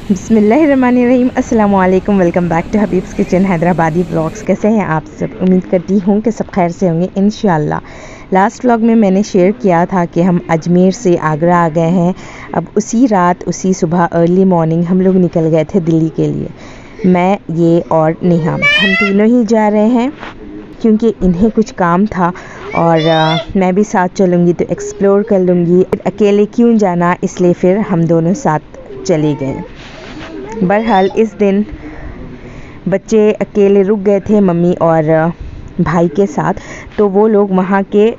बिस्मिल्लाहिर्रहमानिर्रहीम। अस्सलाम वालेकुम। Welcome back to Habib's kitchen Hyderabadi vlogs. कैसे हैं आप सब? उम्मीद करती हूँ कि सब खैर से होंगे इंशाल्लाह। लास्ट व्लॉग में मैंने शेयर किया था कि हम अजमेर से आगरा आ गए हैं। अब उसी रात उसी सुबह अर्ली मॉर्निंग हम लोग निकल गए थे दिल्ली के लिए। मैं, ये और नेहा, हम तीनों ही जा रहे हैं क्योंकि इन्हें कुछ काम था और मैं भी साथ चलूँगी तो एक्सप्लोर कर लूँगी। अकेले क्यों जाना, इसलिए फिर हम दोनों साथ चले गए। बहरहाल इस दिन बच्चे अकेले रुक गए थे मम्मी और भाई के साथ, तो वो लोग वहाँ के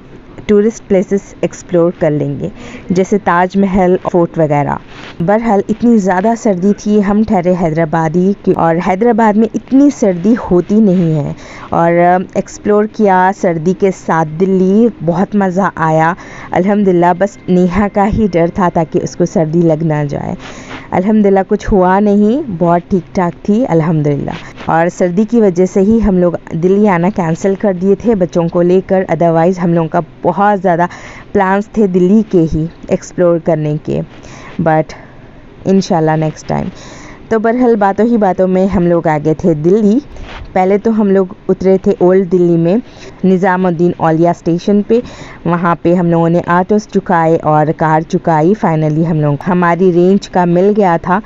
टूरिस्ट प्लेसेस एक्सप्लोर कर लेंगे जैसे ताज महल, फोर्ट वगैरह। बहरहाल इतनी ज़्यादा सर्दी थी, हम ठहरे हैदराबादी और हैदराबाद में इतनी सर्दी होती नहीं है। और एक्सप्लोर किया सर्दी के साथ दिल्ली, बहुत मज़ा आया अल्हम्दुलिल्लाह। बस नेहा का ही डर था ताकि उसको सर्दी लग ना जाए। अल्हम्दुलिल्लाह कुछ हुआ नहीं, बहुत ठीक ठाक थी अल्हम्दुलिल्लाह। और सर्दी की वजह से ही हम लोग दिल्ली आना कैंसिल कर दिए थे बच्चों को लेकर। अदरवाइज़ हम लोगों का बहुत ज़्यादा प्लान्स थे दिल्ली के ही एक्सप्लोर करने के, बट इंशाल्लाह नेक्स्ट टाइम। तो बहरहाल बातों ही बातों में हम लोग आ गए थे दिल्ली। पहले तो हम लोग उतरे थे ओल्ड दिल्ली में निज़ामुद्दीन औलिया स्टेशन पे। वहाँ पे हम लोगों ने ऑटोस चुकाए और कार चुकाई। फाइनली हम लोग हमारी रेंज का मिल गया था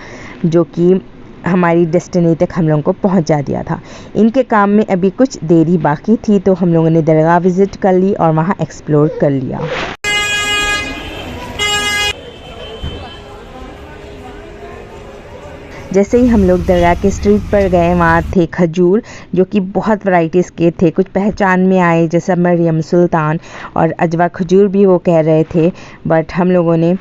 जो कि हमारी डेस्टिनी तक हम लोगों को पहुंचा दिया था। इनके काम में अभी कुछ देरी बाकी थी तो हम लोगों ने दरगाह विज़िट कर ली और वहाँ एक्सप्लोर कर लिया। जैसे ही हम लोग दरगाह के स्ट्रीट पर गए, वहाँ थे खजूर जो कि बहुत वैराइटीज़ के थे। कुछ पहचान में आए जैसा मरियम, सुल्तान और अजवा खजूर भी वो कह रहे थे, बट हम लोगों ने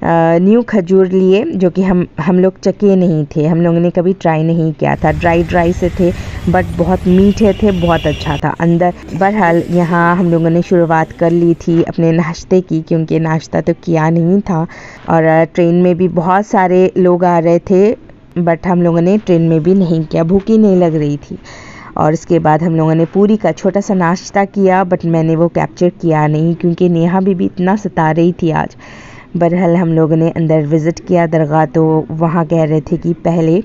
न्यू खजूर लिए जो कि हम लोग चखे नहीं थे, हम लोगों ने कभी ट्राई नहीं किया था। ड्राई से थे बट बहुत मीठे थे, बहुत अच्छा था अंदर। बहरहाल यहाँ हम लोगों ने शुरुआत कर ली थी अपने नाश्ते की क्योंकि नाश्ता तो किया नहीं था। और ट्रेन में भी बहुत सारे लोग आ रहे थे बट हम लोगों ने ट्रेन में भी नहीं किया, भूख ही नहीं लग रही थी। और इसके बाद हम लोगों ने पूरी का छोटा सा नाश्ता किया बट मैंने वो कैप्चर किया नहीं क्योंकि नेहा भी इतना सता रही थी आज। बहरहाल हम लोगों ने अंदर विज़िट किया दरगाह, तो वहाँ कह रहे थे कि पहले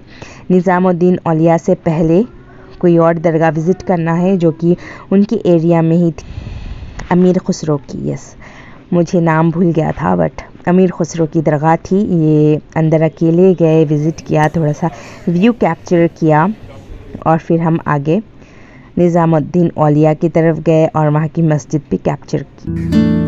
निज़ामुद्दीन औलिया से पहले कोई और दरगाह विज़िट करना है जो कि उनकी एरिया में ही थी, अमीर खुसरो की। यस, मुझे नाम भूल गया था बट अमीर खुसरो की दरगाह थी ये। अंदर अकेले गए, विज़िट किया, थोड़ा सा व्यू कैप्चर किया और फिर हम आगे निज़ामुद्दीन औलिया की तरफ गए और वहाँ की मस्जिद भी कैप्चर की।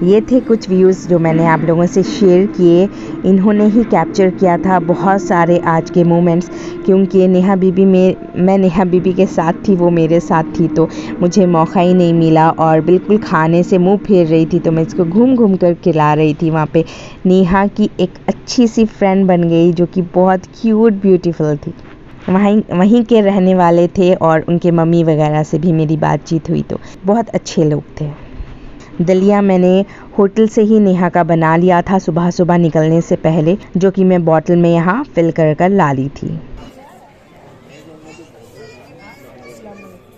ये थे कुछ व्यूज़ जो मैंने आप लोगों से शेयर किए। इन्होंने ही कैप्चर किया था बहुत सारे आज के मोमेंट्स क्योंकि नेहा बीबी मैं नेहा बीबी के साथ थी, वो मेरे साथ थी, तो मुझे मौका ही नहीं मिला और बिल्कुल खाने से मुंह फेर रही थी तो मैं इसको घूम घूम कर खिला रही थी। वहाँ पे नेहा की एक अच्छी सी फ्रेंड बन गई जो कि बहुत क्यूट ब्यूटीफुल थी। वहीं के रहने वाले थे और उनके मम्मी वगैरह से भी मेरी बातचीत हुई तो बहुत अच्छे लोग थे। दलिया मैंने होटल से ही नेहा का बना लिया था सुबह सुबह निकलने से पहले, जो कि मैं बॉटल में यहाँ फिल कर कर ला ली थी।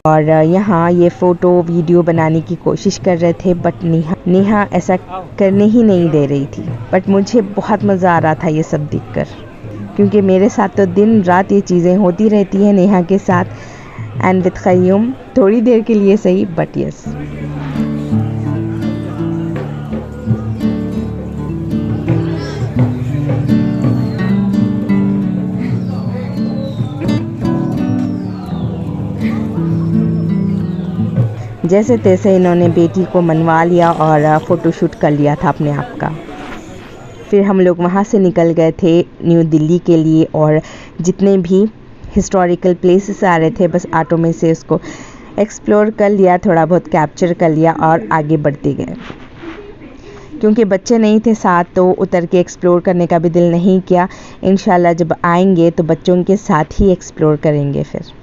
और यहाँ ये फ़ोटो वीडियो बनाने की कोशिश कर रहे थे, बट नेहा ऐसा करने ही नहीं दे रही थी। बट मुझे बहुत मज़ा आ रहा था ये सब देखकर, क्योंकि मेरे साथ तो दिन रात ये चीज़ें होती रहती हैं नेहा के साथ एंड विद क़य्यूम, थोड़ी देर के लिए सही, बट यस। जैसे तैसे इन्होंने बेटी को मनवा लिया और फ़ोटोशूट कर लिया था अपने आप का। फिर हम लोग वहाँ से निकल गए थे न्यू दिल्ली के लिए, और जितने भी हिस्टोरिकल प्लेसेस आ रहे थे बस ऑटो में से उसको एक्सप्लोर कर लिया, थोड़ा बहुत कैप्चर कर लिया और आगे बढ़ते गए। क्योंकि बच्चे नहीं थे साथ तो उतर के एक्सप्लोर करने का भी दिल नहीं किया। इंशाल्लाह जब आएंगे तो बच्चों के साथ ही एक्सप्लोर करेंगे। फिर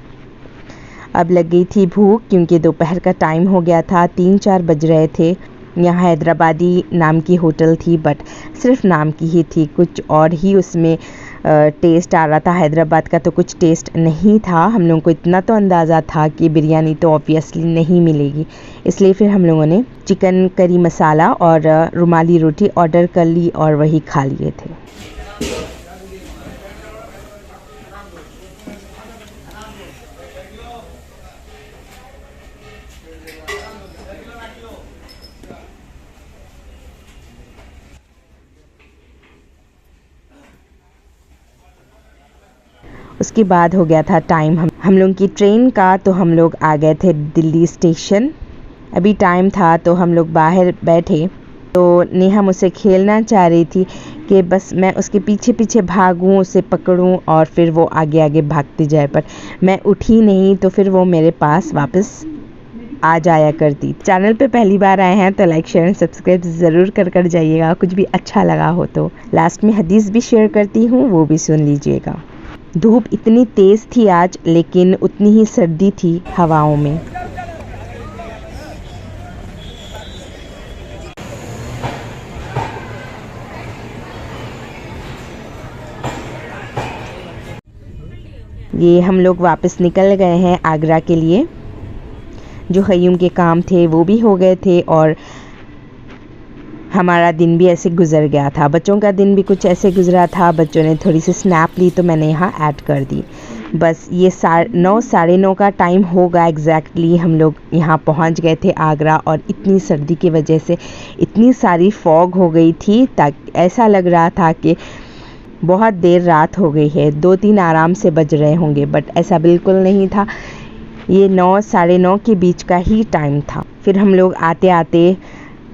अब लग गई थी भूख, क्योंकि दोपहर का टाइम हो गया था, 3-4 बज रहे थे। यहाँ हैदराबादी नाम की होटल थी, बट सिर्फ नाम की ही थी, कुछ और ही उसमें टेस्ट आ रहा था। हैदराबाद का तो कुछ टेस्ट नहीं था। हम लोगों को इतना तो अंदाज़ा था कि बिरयानी तो ऑब्वियसली नहीं मिलेगी, इसलिए फिर हम लोगों ने चिकन करी मसाला और रुमाली रोटी ऑर्डर कर ली और वही खा लिए थे। उसके बाद हो गया था टाइम हम लोग की ट्रेन का, तो हम लोग आ गए थे दिल्ली स्टेशन। अभी टाइम था तो हम लोग बाहर बैठे, तो नेहा मुझसे खेलना चाह रही थी कि बस मैं उसके पीछे पीछे भागूं, उसे पकड़ूं और फिर वो आगे आगे भागती जाए, पर मैं उठी नहीं तो फिर वो मेरे पास वापस आ जाया करती। चैनल पे पहली बार आए हैं तो लाइक शेयर एंड सब्सक्राइब ज़रूर कर जाइएगा, कुछ भी अच्छा लगा हो तो। लास्ट में हदीस भी शेयर करती हूँ, वो भी सुन लीजिएगा। धूप इतनी तेज़ थी आज, लेकिन उतनी ही सर्दी थी हवाओं में। ये हम लोग वापस निकल गए हैं आगरा के लिए। जो क़य्यूम के काम थे वो भी हो गए थे और हमारा दिन भी ऐसे गुज़र गया था। बच्चों का दिन भी कुछ ऐसे गुज़रा था। बच्चों ने थोड़ी सी स्नैप ली तो मैंने यहाँ ऐड कर दी। बस ये 9 साढ़े 9 का टाइम होगा एग्जैक्टली, हम लोग यहाँ पहुँच गए थे आगरा। और इतनी सर्दी की वजह से इतनी सारी फॉग हो गई थी, ताकि ऐसा लग रहा था कि बहुत देर रात हो गई है, 2-3 आराम से बज रहे होंगे, बट ऐसा बिल्कुल नहीं था। ये 9 साढ़े 9 के बीच का ही टाइम था। फिर हम लोग आते आते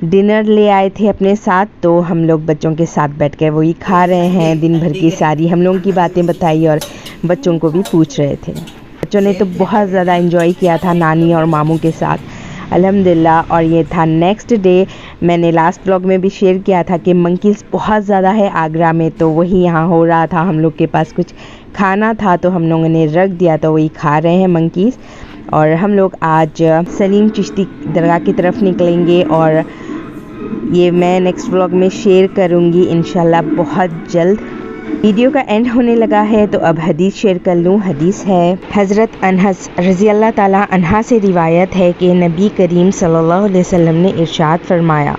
डिनर ले आए थे अपने साथ, तो हम लोग बच्चों के साथ बैठ कर वही खा रहे हैं। दिन भर की सारी हम लोगों की बातें बताई और बच्चों को भी पूछ रहे थे। बच्चों ने तो बहुत ज़्यादा एंजॉय किया था नानी और मामू के साथ, अल्हम्दुलिल्लाह। और ये था नेक्स्ट डे। मैंने लास्ट ब्लॉग में भी शेयर किया था कि मंकीज़ बहुत ज़्यादा है आगरा में, तो वही यहाँ हो रहा था। हम लोग के पास कुछ खाना था तो हम लोगों ने रख दिया, तो वही खा रहे हैं मंकीज़। और हम लोग आज सलीम चिश्ती दरगाह की तरफ निकलेंगे, और ये मैं नेक्स्ट व्लॉग में शेयर करूँगी इंशाल्लाह बहुत जल्द। वीडियो का एंड होने लगा है तो अब हदीस शेयर कर लूँ। हदीस है हज़रत अनस रज़ी अल्लाह ताला अन्हा से रिवायत है कि नबी करीम सल्लल्लाहु अलैहि वसल्लम ने इरशाद फरमाया,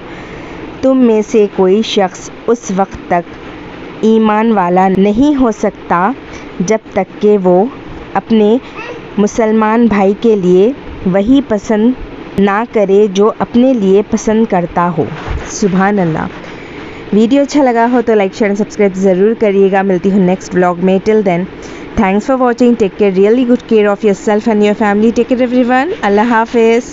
तुम में से कोई शख्स उस वक्त तक ईमान वाला नहीं हो सकता जब तक कि वो अपने मुसलमान भाई के लिए वही पसंद ना करे जो अपने लिए पसंद करता हो। सुभान अल्लाह। वीडियो अच्छा लगा हो तो लाइक शेयर एंड सब्सक्राइब ज़रूर करिएगा। मिलती हूँ नेक्स्ट व्लॉग में। Till then thanks for watching. Take care, really good care of yourself and your family. Take care everyone. अल्लाह हाफिज़।